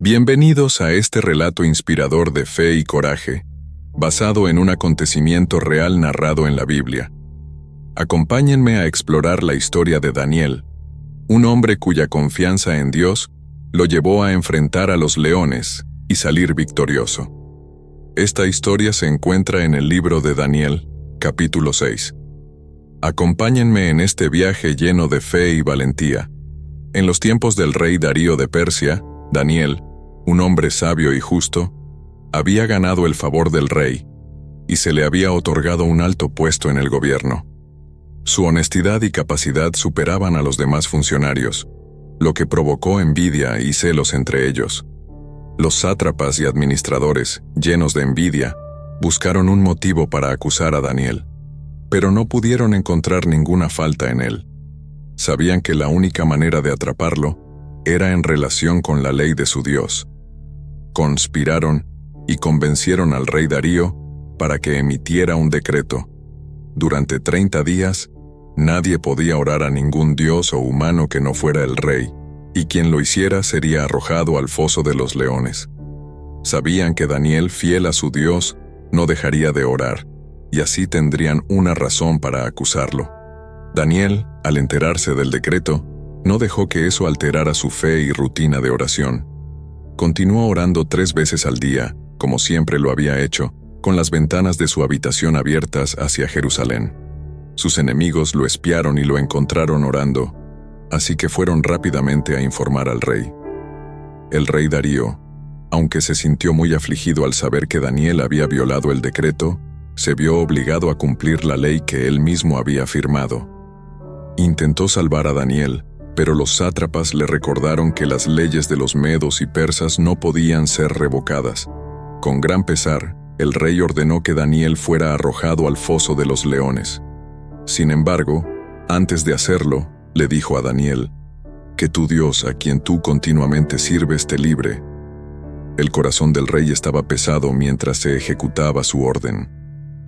Bienvenidos a este relato inspirador de fe y coraje, basado en un acontecimiento real narrado en la Biblia. Acompáñenme a explorar la historia de Daniel, un hombre cuya confianza en Dios lo llevó a enfrentar a los leones y salir victorioso. Esta historia se encuentra en el libro de Daniel, capítulo 6. Acompáñenme en este viaje lleno de fe y valentía. En los tiempos del rey Darío de Persia, Daniel, un hombre sabio y justo, había ganado el favor del rey y se le había otorgado un alto puesto en el gobierno. Su honestidad y capacidad superaban a los demás funcionarios, lo que provocó envidia y celos entre ellos. Los sátrapas y administradores, llenos de envidia, buscaron un motivo para acusar a Daniel, pero no pudieron encontrar ninguna falta en él. Sabían que la única manera de atraparlo era en relación con la ley de su Dios. Conspiraron y convencieron al rey Darío para que emitiera un decreto. Durante 30 días, nadie podía orar a ningún dios o humano que no fuera el rey, y quien lo hiciera sería arrojado al foso de los leones. Sabían que Daniel, fiel a su Dios, no dejaría de orar, y así tendrían una razón para acusarlo. Daniel, al enterarse del decreto, no dejó que eso alterara su fe y rutina de oración. Continuó orando 3 veces al día, como siempre lo había hecho, con las ventanas de su habitación abiertas hacia Jerusalén. Sus enemigos lo espiaron y lo encontraron orando, así que fueron rápidamente a informar al rey. El rey Darío, aunque se sintió muy afligido al saber que Daniel había violado el decreto, se vio obligado a cumplir la ley que él mismo había firmado. Intentó salvar a Daniel, pero los sátrapas le recordaron que las leyes de los medos y persas no podían ser revocadas. Con gran pesar, el rey ordenó que Daniel fuera arrojado al foso de los leones. Sin embargo, antes de hacerlo, le dijo a Daniel: «Que tu Dios, a quien tú continuamente sirves, te libre». El corazón del rey estaba pesado mientras se ejecutaba su orden.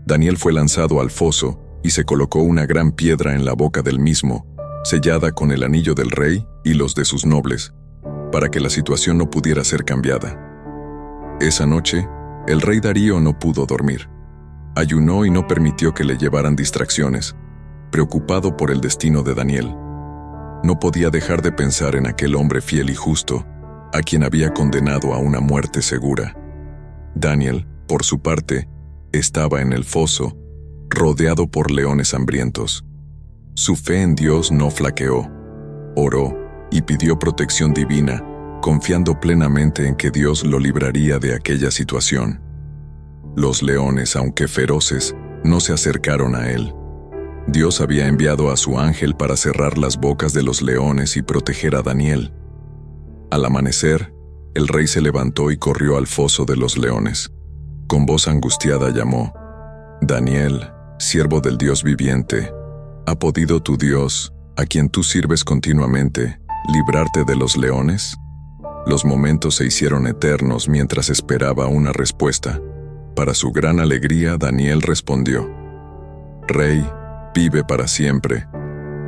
Daniel fue lanzado al foso y se colocó una gran piedra en la boca del mismo, sellada con el anillo del rey y los de sus nobles, para que la situación no pudiera ser cambiada. Esa noche, el rey Darío no pudo dormir. Ayunó y no permitió que le llevaran distracciones, preocupado por el destino de Daniel. No podía dejar de pensar en aquel hombre fiel y justo, a quien había condenado a una muerte segura. Daniel, por su parte, estaba en el foso, rodeado por leones hambrientos. Su fe en Dios no flaqueó. Oró y pidió protección divina, confiando plenamente en que Dios lo libraría de aquella situación. Los leones, aunque feroces, no se acercaron a él. Dios había enviado a su ángel para cerrar las bocas de los leones y proteger a Daniel. Al amanecer, el rey se levantó y corrió al foso de los leones. Con voz angustiada llamó: «Daniel, siervo del Dios viviente, ¿ha podido tu Dios, a quien tú sirves continuamente, librarte de los leones?». Los momentos se hicieron eternos mientras esperaba una respuesta. Para su gran alegría, Daniel respondió: «Rey, vive para siempre.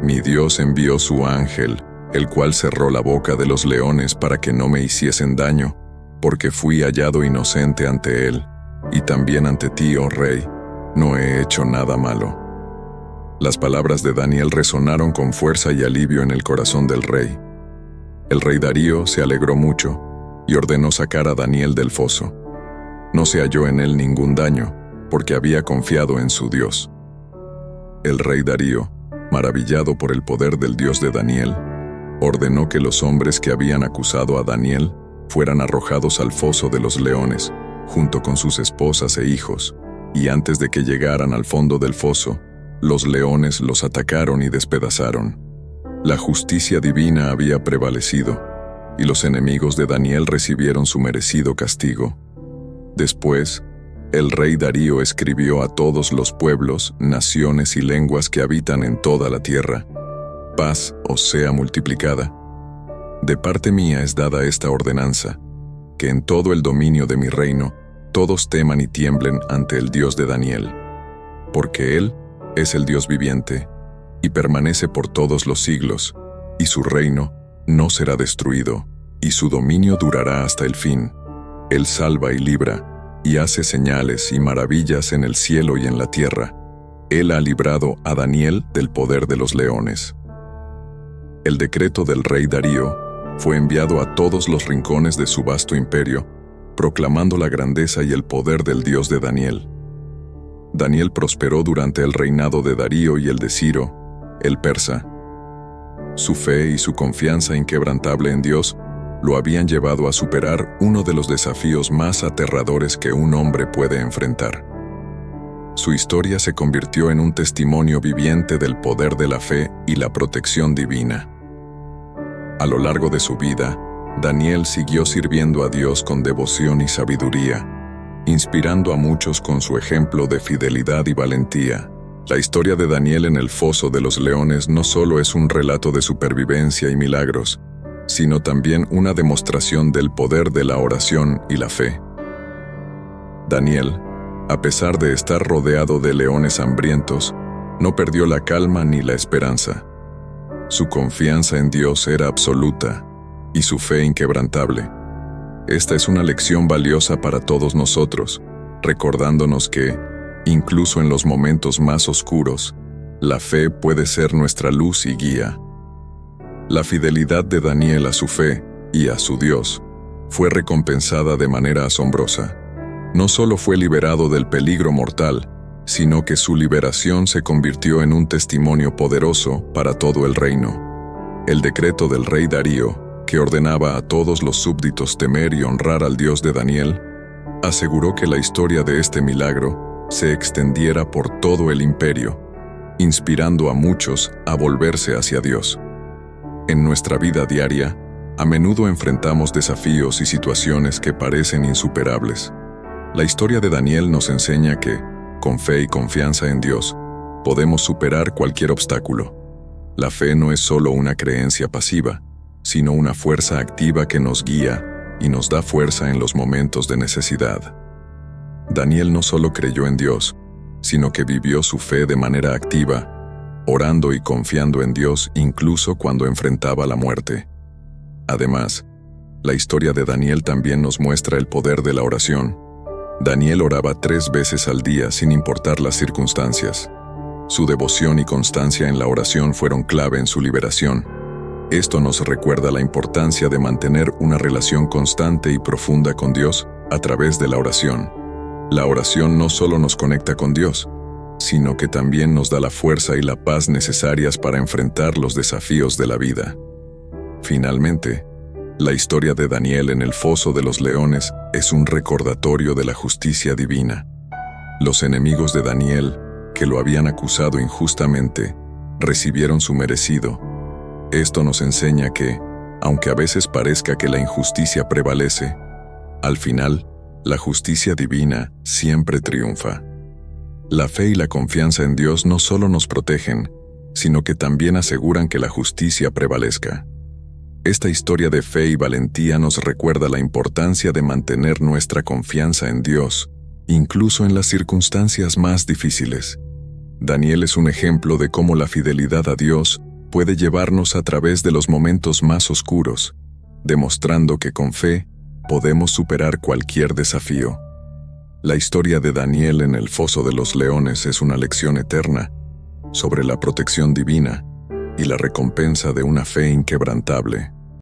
Mi Dios envió su ángel, el cual cerró la boca de los leones para que no me hiciesen daño, porque fui hallado inocente ante él, y también ante ti, oh rey, no he hecho nada malo». Las palabras de Daniel resonaron con fuerza y alivio en el corazón del rey. El rey Darío se alegró mucho y ordenó sacar a Daniel del foso. No se halló en él ningún daño, porque había confiado en su Dios. El rey Darío, maravillado por el poder del Dios de Daniel, ordenó que los hombres que habían acusado a Daniel fueran arrojados al foso de los leones, junto con sus esposas e hijos, y antes de que llegaran al fondo del foso, los leones los atacaron y despedazaron. La justicia divina había prevalecido, y los enemigos de Daniel recibieron su merecido castigo. Después, el rey Darío escribió a todos los pueblos, naciones y lenguas que habitan en toda la tierra: «Paz os sea multiplicada. De parte mía es dada esta ordenanza, que en todo el dominio de mi reino todos teman y tiemblen ante el Dios de Daniel, porque Él es el Dios viviente, y permanece por todos los siglos, y su reino no será destruido, y su dominio durará hasta el fin. Él salva y libra, y hace señales y maravillas en el cielo y en la tierra. Él ha librado a Daniel del poder de los leones. El decreto del rey Darío fue enviado a todos los rincones de su vasto imperio, proclamando la grandeza y el poder del Dios de Daniel. Daniel prosperó durante el reinado de Darío y el de Ciro, el persa. Su fe y su confianza inquebrantable en Dios lo habían llevado a superar uno de los desafíos más aterradores que un hombre puede enfrentar. Su historia se convirtió en un testimonio viviente del poder de la fe y la protección divina. A lo largo de su vida, Daniel siguió sirviendo a Dios con devoción y sabiduría, inspirando a muchos con su ejemplo de fidelidad y valentía. La historia de Daniel en el foso de los leones no solo es un relato de supervivencia y milagros, sino también una demostración del poder de la oración y la fe. Daniel, a pesar de estar rodeado de leones hambrientos, no perdió la calma ni la esperanza. Su confianza en Dios era absoluta y su fe inquebrantable. Esta es una lección valiosa para todos nosotros, recordándonos que, incluso en los momentos más oscuros, la fe puede ser nuestra luz y guía. La fidelidad de Daniel a su fe y a su Dios fue recompensada de manera asombrosa. No solo fue liberado del peligro mortal, sino que su liberación se convirtió en un testimonio poderoso para todo el reino. El decreto del rey Darío, que ordenaba a todos los súbditos temer y honrar al Dios de Daniel, aseguró que la historia de este milagro se extendiera por todo el imperio, inspirando a muchos a volverse hacia Dios. En nuestra vida diaria, a menudo enfrentamos desafíos y situaciones que parecen insuperables. La historia de Daniel nos enseña que, con fe y confianza en Dios, podemos superar cualquier obstáculo. La fe no es solo una creencia pasiva, sino una fuerza activa que nos guía y nos da fuerza en los momentos de necesidad. Daniel no solo creyó en Dios, sino que vivió su fe de manera activa, orando y confiando en Dios incluso cuando enfrentaba la muerte. Además, la historia de Daniel también nos muestra el poder de la oración. Daniel oraba 3 veces al día sin importar las circunstancias. Su devoción y constancia en la oración fueron clave en su liberación. Esto nos recuerda la importancia de mantener una relación constante y profunda con Dios a través de la oración. La oración no solo nos conecta con Dios, sino que también nos da la fuerza y la paz necesarias para enfrentar los desafíos de la vida. Finalmente, la historia de Daniel en el foso de los leones es un recordatorio de la justicia divina. Los enemigos de Daniel, que lo habían acusado injustamente, recibieron su merecido. Esto nos enseña que, aunque a veces parezca que la injusticia prevalece, al final, la justicia divina siempre triunfa. La fe y la confianza en Dios no solo nos protegen, sino que también aseguran que la justicia prevalezca. Esta historia de fe y valentía nos recuerda la importancia de mantener nuestra confianza en Dios, incluso en las circunstancias más difíciles. Daniel es un ejemplo de cómo la fidelidad a Dios puede llevarnos a través de los momentos más oscuros, demostrando que con fe podemos superar cualquier desafío. La historia de Daniel en el foso de los leones es una lección eterna sobre la protección divina y la recompensa de una fe inquebrantable.